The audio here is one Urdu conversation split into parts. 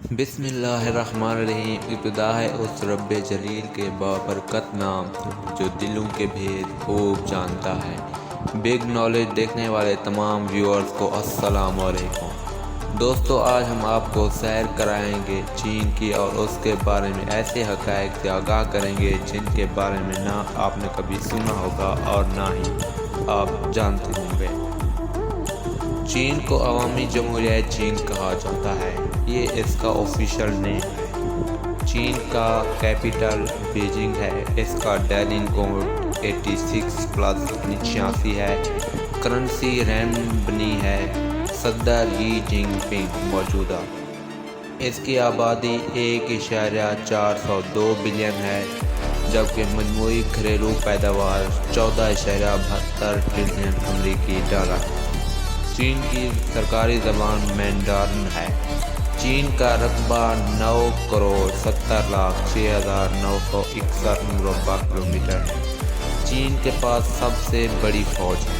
بسم اللہ الرحمن الرحیم۔ ابتدا ہے اس رب جلیل کے بابرکت نام جو دلوں کے بھید خوب جانتا ہے۔ بگ نالج دیکھنے والے تمام ویورز کو السلام علیکم۔ دوستو، آج ہم آپ کو سیر کرائیں گے چین کی اور اس کے بارے میں ایسے حقائق سے آگاہ کریں گے جن کے بارے میں نہ آپ نے کبھی سنا ہوگا اور نہ ہی آپ جانتے ہوں گے۔ چین کو عوامی جمہوریہ چین کہا جاتا ہے، یہ اس کا آفیشیل نیم ہے۔ چین کا کیپٹل بیجنگ ہے، اس کا ڈیلی کوڈ 86+86 ہے۔ کرنسی رینمبنی ہے۔ صدر ی جن پنگ موجودہ۔ اس کی آبادی 1.402 بلین ہے، جبکہ مجموعی گھریلو پیداوار 14.72 ٹریلین امریکی ڈالر ہے۔ چین کی سرکاری زبان مینڈارن ہے۔ چین کا رقبہ 9,70,06,961 مربع کلومیٹر ہے۔ چین کے پاس سب سے بڑی فوج ہے۔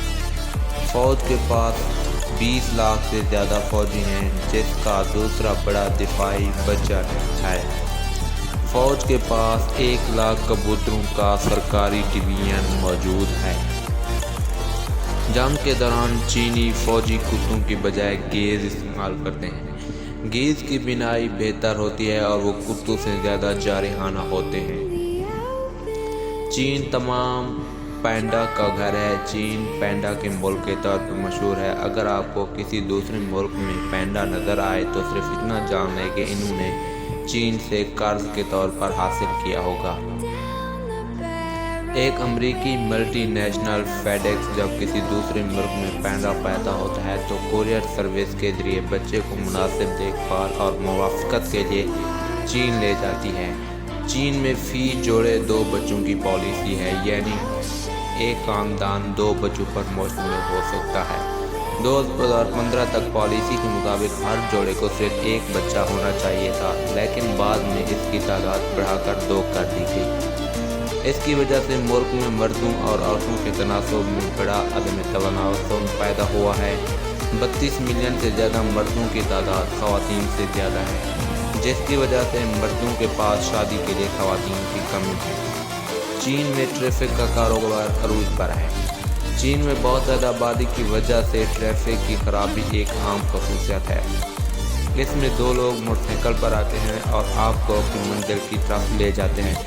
فوج کے پاس 20 لاکھ سے زیادہ فوجی ہیں، جس کا دوسرا بڑا دفاعی بجٹ ہے۔ فوج کے پاس 1 لاکھ کبوتروں کا سرکاری ڈویژن موجود ہے۔ جنگ کے دوران چینی فوجی کتوں کی بجائے گیز استعمال کرتے ہیں۔ گیز کی بینائی بہتر ہوتی ہے اور وہ کتوں سے زیادہ جارحانہ ہوتے ہیں۔ چین تمام پینڈا کا گھر ہے۔ چین پینڈا کے ملک کے طور پر مشہور ہے۔ اگر آپ کو کسی دوسرے ملک میں پینڈا نظر آئے تو صرف اتنا جان لیں کہ انہوں نے چین سے قرض کے طور پر حاصل کیا ہوگا۔ ایک امریکی ملٹی نیشنل فیڈیکس جب کسی دوسرے ملک میں پینڈا پیدا ہوتا ہے تو کوریئر سروس کے ذریعے بچے کو مناسب دیکھ بھال اور موافقت کے لیے چین لے جاتی ہے۔ چین میں فی جوڑے 2 بچوں کی پالیسی ہے، یعنی ایک خاندان 2 بچوں پر مشتمل ہو سکتا ہے۔ 2015 تک پالیسی کے مطابق ہر جوڑے کو صرف 1 بچہ ہونا چاہیے تھا، لیکن بعد میں اس کی تعداد بڑھا کر 2 کر دی گئی۔ اس کی وجہ سے ملک میں مردوں اور عورتوں کے تناسب میں بڑا عدم توازن پیدا ہوا ہے۔ 32 ملین سے زیادہ مردوں کی تعداد خواتین سے زیادہ ہے، جس کی وجہ سے مردوں کے پاس شادی کے لیے خواتین کی کمی ہے۔ چین میں ٹریفک کا کاروبار عروج پر ہے۔ چین میں بہت زیادہ آبادی کی وجہ سے ٹریفک کی خرابی ایک عام خصوصیت ہے۔ اس میں 2 لوگ موٹر سائیکل پر آتے ہیں اور آپ کو اپنی منزل کی طرف لے جاتے ہیں۔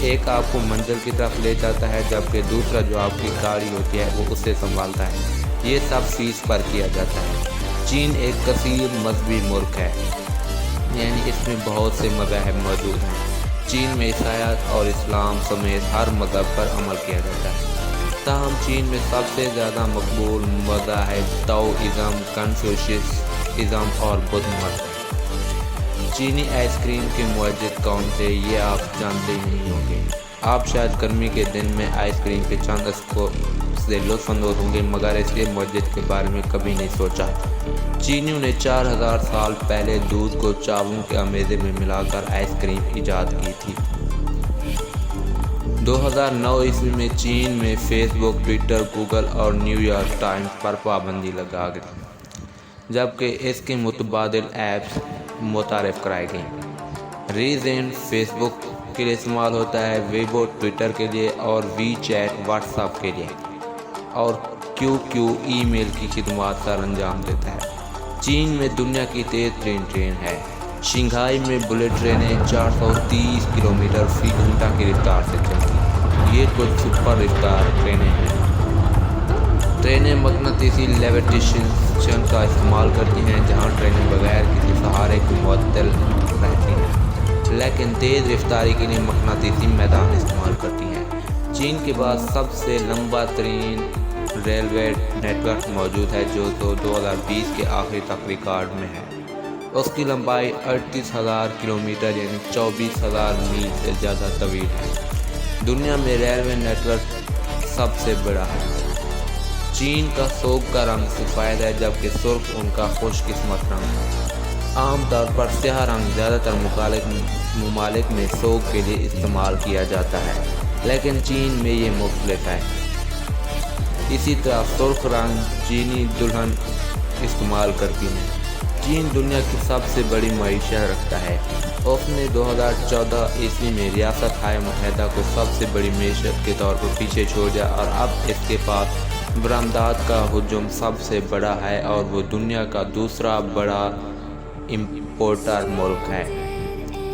ایک آپ کو منزل کی طرف لے جاتا ہے، جبکہ دوسرا جو آپ کی گاڑی ہوتی ہے وہ اسے سنبھالتا ہے۔ یہ سب فیس پر کیا جاتا ہے۔ چین ایک کثیر مذہبی ملک ہے، یعنی اس میں بہت سے مذاہب موجود ہیں۔ چین میں عیسائیت اور اسلام سمیت ہر مذہب پر عمل کیا جاتا ہے۔ تاہم چین میں سب سے زیادہ مقبول مذاہب تاؤازم، کنفیوشیئزم اور بدھ مت ہیں۔ چینی آئس کریم کے معجزے کون تھے، یہ آپ جانتے ہی نہیں ہوں گے۔ آپ شاید گرمی کے دن میں آئس کریم کے چند اسکوپ سے لطف اندوز ہوں گے، مگر اس کے معجزے کے بارے میں کبھی نہیں سوچا۔ چینیوں نے 4000 سال پہلے دودھ کو چاولوں کے آمیزے میں ملا کر آئس کریم ایجاد کی تھی۔ 2009 عیسوی میں چین میں فیس بک، ٹویٹر، گوگل اور نیو یارک ٹائمز پر پابندی لگا گئی، جبکہ اس کے متبادل ایپس متعارف کرائی گئیں۔ ریزن فیس بک کے لیے استعمال ہوتا ہے، ویبو ٹویٹر کے لیے اور وی چیٹ واٹس ایپ کے لیے، اور QQ ای میل کی خدمات سر انجام دیتا ہے۔ چین میں دنیا کی تیز ترین ٹرین ہے۔ شنگھائی میں بلٹ ٹرینیں 430 کلومیٹر فی گھنٹہ کی رفتار سے چلتی ہیں۔ یہ کچھ سپر رفتار ٹرینیں ہیں۔ ٹرینیں مقناطیسی لیویٹیشن کا استعمال کرتی ہیں، جہاں ٹرینیں بغیر کسی سہارے کے معطل رہتی ہیں، لیکن تیز رفتاری کے لیے مقناطیسی میدان استعمال کرتی ہیں۔ چین کے پاس سب سے لمبا ترین ریلوے نیٹ ورک موجود ہے، جو 2020 کے آخری تک ریکارڈ میں ہے۔ اس کی لمبائی 38,000 کلومیٹر یعنی 24,000 میل سے زیادہ طویل ہے۔ دنیا میں ریلوے نیٹ ورک سب سے بڑا ہے۔ چین کا سوگ کا رنگ سفید ہے، جبکہ سرخ ان کا خوش قسمت رنگ ہے۔ عام طور پر سیاہ رنگ زیادہ تر ممالک میں سوگ کے لیے استعمال کیا جاتا ہے، لیکن چین میں یہ مختلف ہے۔ اسی طرح سرخ رنگ چینی دلہن استعمال کرتی ہیں۔ چین دنیا کی سب سے بڑی معیشت رکھتا ہے۔ اس نے 2014 عیسوی میں ریاستہائے متحدہ کو سب سے بڑی معیشت کے طور پر پیچھے چھوڑ دیا اور اب اس کے پاس برآمدات کا حجم سب سے بڑا ہے اور وہ دنیا کا دوسرا بڑا امپورٹر ملک ہے۔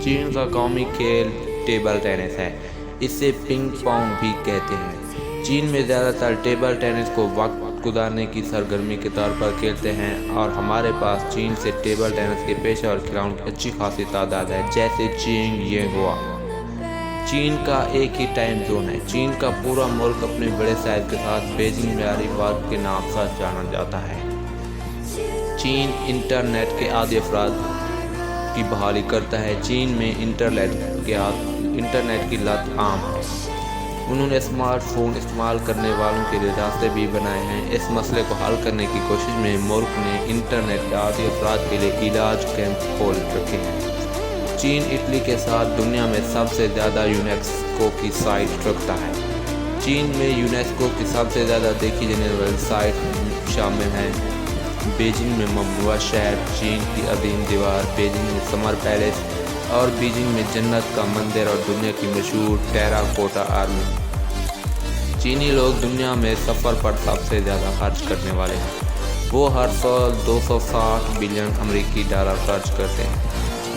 چین کا قومی کھیل ٹیبل ٹینس ہے، اسے پنگ پونگ بھی کہتے ہیں۔ چین میں زیادہ تر ٹیبل ٹینس کو وقت گزارنے کی سرگرمی کے طور پر کھیلتے ہیں اور ہمارے پاس چین سے ٹیبل ٹینس کے پیشہ ور کھلاڑیوں کی اچھی خاصی تعداد ہے، جیسے چینگ ینگہوا۔ چین کا ایک ہی ٹائم زون ہے۔ چین کا پورا ملک اپنے بڑے سائز کے ساتھ بیجنگ معیاری وقت کے نام سے جانا جاتا ہے۔ چین انٹرنیٹ کے عادی افراد کی بحالی کرتا ہے۔ چین میں انٹرنیٹ کی لت عام ہے۔ انہوں نے اسمارٹ فون استعمال کرنے والوں کے لیے راستے بھی بنائے ہیں۔ اس مسئلے کو حل کرنے کی کوشش میں ملک نے انٹرنیٹ کے عادی افراد کے لیے علاج کیمپ کھول رکھے ہیں۔ چین اٹلی کے ساتھ دنیا میں سب سے زیادہ یونیسکو کی سائٹ رکھتا ہے۔ چین میں یونیسکو کی سب سے زیادہ دیکھی جانے والی سائٹ شامل ہیں: بیجنگ میں ممنوعہ شہر، چین کی عظیم دیوار، بیجنگ میں سمر پیلیس اور بیجنگ میں جنت کا مندر اور دنیا کی مشہور ٹیرا کوٹا آرمی۔ چینی لوگ دنیا میں سفر پر سب سے زیادہ خرچ کرنے والے ہیں۔ وہ ہر سال 260 بلین امریکی ڈالر خرچ کرتے ہیں،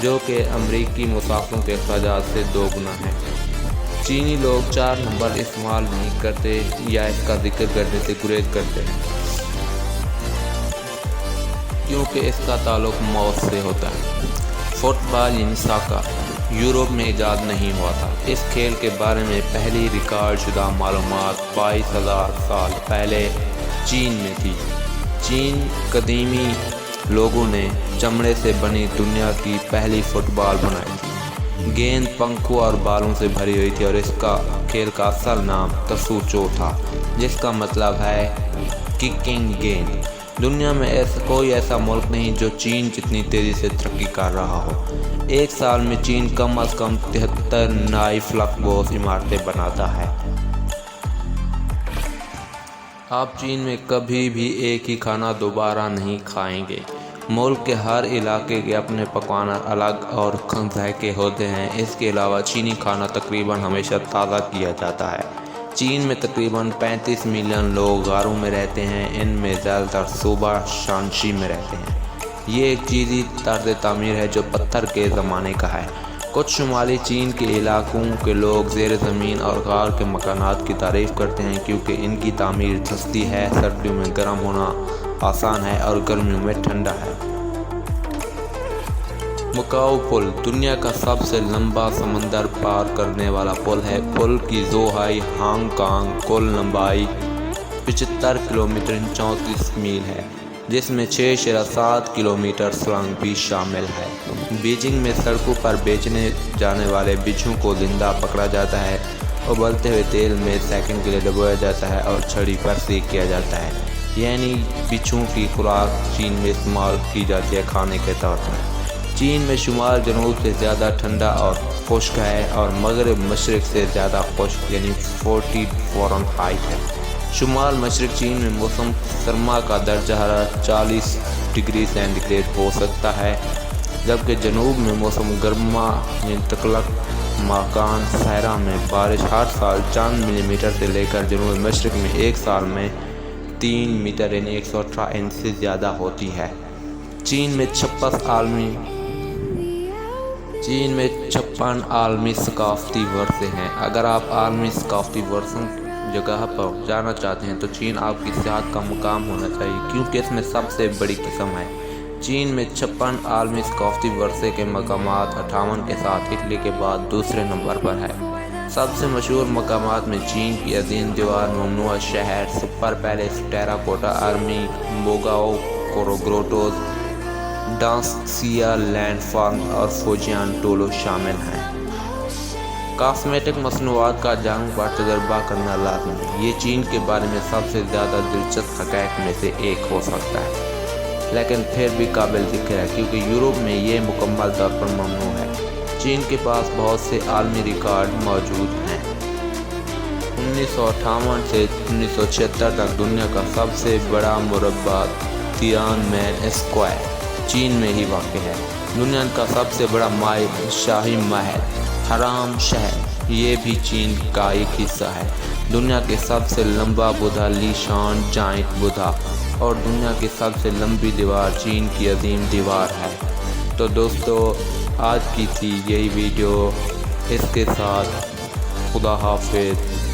جو کہ امریکی مسافروں کے اخراجات سے 2 گنا ہے۔ چینی لوگ 4 نمبر استعمال نہیں کرتے یا اس کا ذکر کرنے سے گریز کرتے ہیں، کیونکہ اس کا تعلق موت سے ہوتا ہے۔ فٹ بال یعنی ساکر یورپ میں ایجاد نہیں ہوا تھا۔ اس کھیل کے بارے میں پہلی ریکارڈ شدہ معلومات 22,000 سال پہلے چین میں تھی۔ چین قدیمی لوگوں نے چمڑے سے بنی دنیا کی پہلی فٹ بال بنائی تھی۔ گیند پنکھوں اور بالوں سے بھری ہوئی تھی اور اس کا کھیل کا اصل نام تسوچو تھا، جس کا مطلب ہے ککنگ گیند۔ دنیا میں کوئی ایسا ملک نہیں جو چین جتنی تیزی سے ترقی کر رہا ہو۔ ایک سال میں چین کم از کم 73 نئی فلک عمارتیں بناتا ہے۔ آپ چین میں کبھی بھی ایک ہی کھانا دوبارہ نہیں کھائیں گے۔ ملک کے ہر علاقے کے اپنے پکوان الگ اور ذائقے ہوتے ہیں۔ اس کے علاوہ چینی کھانا تقریباً ہمیشہ تازہ کیا جاتا ہے۔ چین میں تقریباً 35 ملین لوگ غاروں میں رہتے ہیں۔ ان میں زیادہ تر صوبہ شانشی میں رہتے ہیں۔ یہ ایک جدید طرز تعمیر ہے جو پتھر کے زمانے کا ہے۔ کچھ شمالی چین کے علاقوں کے لوگ زیر زمین اور غار کے مکانات کی تعریف کرتے ہیں کیونکہ ان کی تعمیر سستی ہے، سردیوں میں گرم ہونا آسان ہے اور گرمیوں میں ٹھنڈا ہے۔ مکاؤ پل دنیا کا سب سے لمبا سمندر پار کرنے والا پل ہے۔ پل کی زوہائی ہانگ کانگ کل لمبائی 75 کلومیٹر 34 میل ہے، جس میں 6.7 کلومیٹر سرنگ بھی شامل ہے۔ بیجنگ میں سڑکوں پر بیچنے جانے والے بچھو کو زندہ پکڑا جاتا ہے، ابلتے ہوئے تیل میں سیکنڈ کے لیے ڈبویا جاتا ہے اور چھڑی پر سیک کیا جاتا ہے، یعنی بچھو کی خوراک چین میں استعمال کی جاتی ہے کھانے کے طور پر۔ چین میں شمال جنوب سے زیادہ ٹھنڈا اور خشک ہے اور مغرب مشرق سے زیادہ خشک یعنی 40 فارنہائٹ ہے۔ شمال مشرق چین میں موسم سرما کا درجہ حرارت 40 ڈگری سینٹی گریڈ ہو سکتا ہے، جبکہ جنوب میں موسم گرما یعنی تکلق مکان صحرا میں بارش ہر سال چند ملی میٹر سے لے کر جنوب مشرق میں ایک سال میں 3 میٹر یعنی 118 انچ سے زیادہ ہوتی ہے۔ چین میں 56 عالمی ثقافتی ورثے ہیں۔ اگر آپ عالمی ثقافتی ورثوں جگہ پر جانا چاہتے ہیں تو چین آپ کی سیاحت کا مقام ہونا چاہیے، کیونکہ اس میں سب سے بڑی قسم ہے۔ چین میں 56 عالمی ثقافتی ورثے کے مقامات 58 کے ساتھ اٹلی کے بعد دوسرے نمبر پر ہے۔ سب سے مشہور مقامات میں چین کی عظیم دیوار، ممنوعہ شہر، super palace, terracotta army, Mogao grottoes, Danxia landform اور فوجیان ٹولو شامل ہیں۔ کاسمیٹک مصنوعات کا جانوں پر تجربہ کرنا لازمی ہے۔ یہ چین کے بارے میں سب سے زیادہ دلچسپ حقائق میں سے ایک ہو سکتا ہے، لیکن پھر بھی قابل ذکر ہے کیونکہ یورپ میں یہ مکمل طور پر ممنوع ہے۔ چین کے پاس بہت سے عالمی ریکارڈ موجود ہیں۔ 1958 سے 1976 تک دنیا کا سب سے بڑا مربع تیان مین اسکوائر چین میں ہی واقع ہے۔ دنیا کا سب سے بڑا شاہی محل حرم شہر یہ بھی چین کا ایک حصہ ہے۔ دنیا کے سب سے لمبا بدھا لیشان جائنٹ بدھا اور دنیا کی سب سے لمبی دیوار چین کی عظیم دیوار ہے۔ تو دوستو آج کی تھی یہی ویڈیو، اس کے ساتھ خدا حافظ۔